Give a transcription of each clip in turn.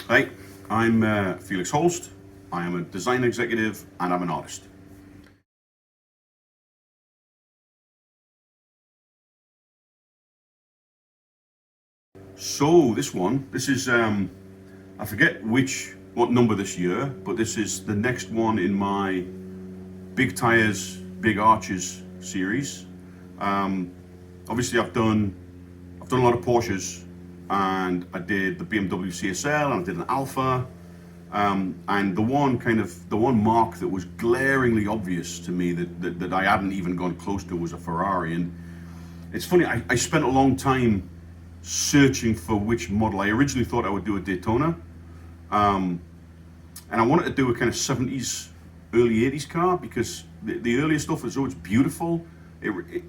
Hi, I'm Felix Holst. I am a design executive and I'm an artist. So this is I forget what number this year, but this is the next one in my Big Tires, Big Arches series. Um, Obviously, I've done a lot of Porsches, and I did the BMW CSL, and I did an Alpha. And the one mark that was glaringly obvious to me that I hadn't even gone close to was a Ferrari. And it's funny, I spent a long time searching for which model. I originally thought I would do a Daytona, and I wanted to do a kind of 70s, early 80s car because the earlier stuff is always beautiful.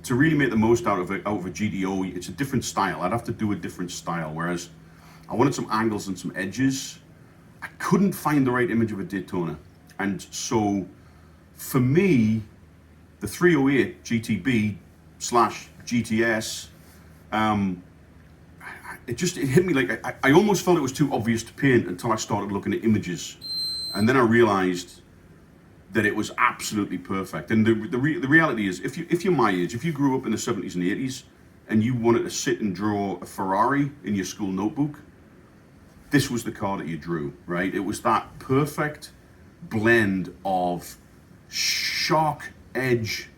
To really make the most out of a GDO, it's a different style. I'd have to do a different style, whereas I wanted some angles and some edges. I couldn't find the right image of a Daytona. And so for me, the 308 GTB slash GTS, it hit me like I almost felt it was too obvious to paint until I started looking at images. And then I realized that it was absolutely perfect. And the reality is, if you're my age, if you grew up in the 70s and 80s and you wanted to sit and draw a Ferrari in your school notebook, this was the car that you drew, right? It was that perfect blend of sharp edge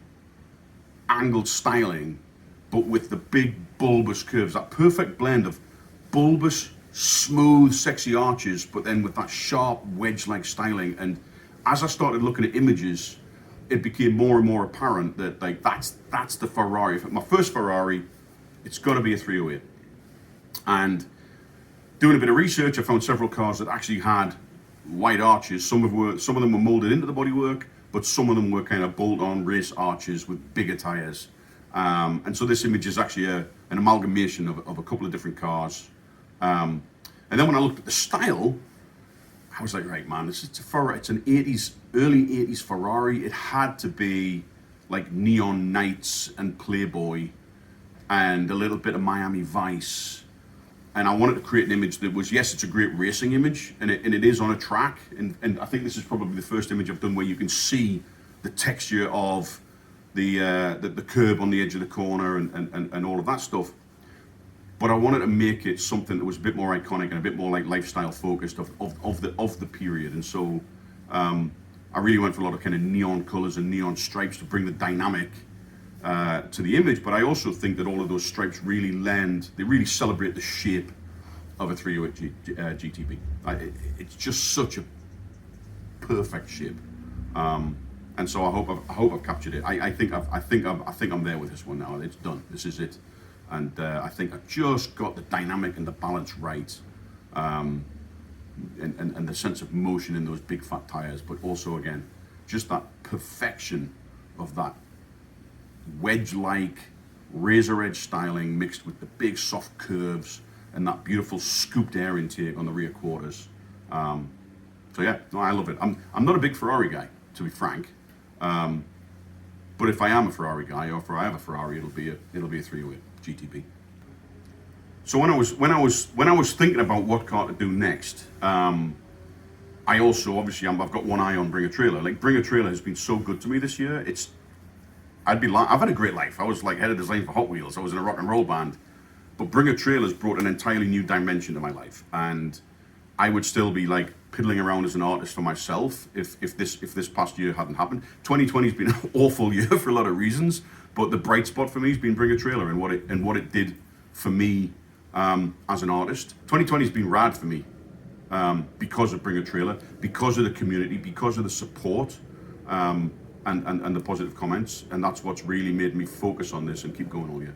angled styling, but with the big bulbous curves, that perfect blend of bulbous, smooth, sexy arches, but then with that sharp wedge-like styling. And as I started looking at images, it became more and more apparent that like that's the Ferrari. My first Ferrari, it's got to be a 308. And doing a bit of research, I found several cars that actually had wide arches. Some of them were molded into the bodywork, but some of them were kind of bolt-on race arches with bigger tires. And so this image is actually an amalgamation of a couple of different cars. And then when I looked at the style, I was like, right, man, it's a Ferrari. It's an early 80s Ferrari. It had to be like Neon Knights and Playboy and a little bit of Miami Vice. And I wanted to create an image that was, yes, it's a great racing image, and it is on a track. And I think this is probably the first image I've done where you can see the texture of the curb on the edge of the corner and all of that stuff. But I wanted to make it something that was a bit more iconic and a bit more like lifestyle focused of the period. And so I really went for a lot of kind of neon colors and neon stripes to bring the dynamic to the image. But I also think that all of those stripes really they really celebrate the shape of a 308 GTB. It's just such a perfect shape. And so I hope I've captured it. I think I'm there with this one now. It's done. This is it. And I think I just got the dynamic and the balance right, and the sense of motion in those big fat tires, but also again, just that perfection of that wedge-like razor edge styling mixed with the big soft curves and that beautiful scooped air intake on the rear quarters. So yeah, no, I love it. I'm not a big Ferrari guy, to be frank. But if I am a Ferrari guy, or if I have a Ferrari, it'll be a 308 GTB. So when I was thinking about what car to do next, I also obviously I've got one eye on Bring a Trailer. Like Bring a Trailer has been so good to me this year. I've had a great life. I was like head of design for Hot Wheels. I was in a rock and roll band, but Bring a Trailer's brought an entirely new dimension to my life, and I would still be like piddling around as an artist for myself if this past year hadn't happened. 2020's been an awful year for a lot of reasons, but the bright spot for me has been Bring a Trailer and what it did for me as an artist. 2020's been rad for me because of Bring a Trailer, because of the community, because of the support and the positive comments, and that's what's really made me focus on this and keep going all year.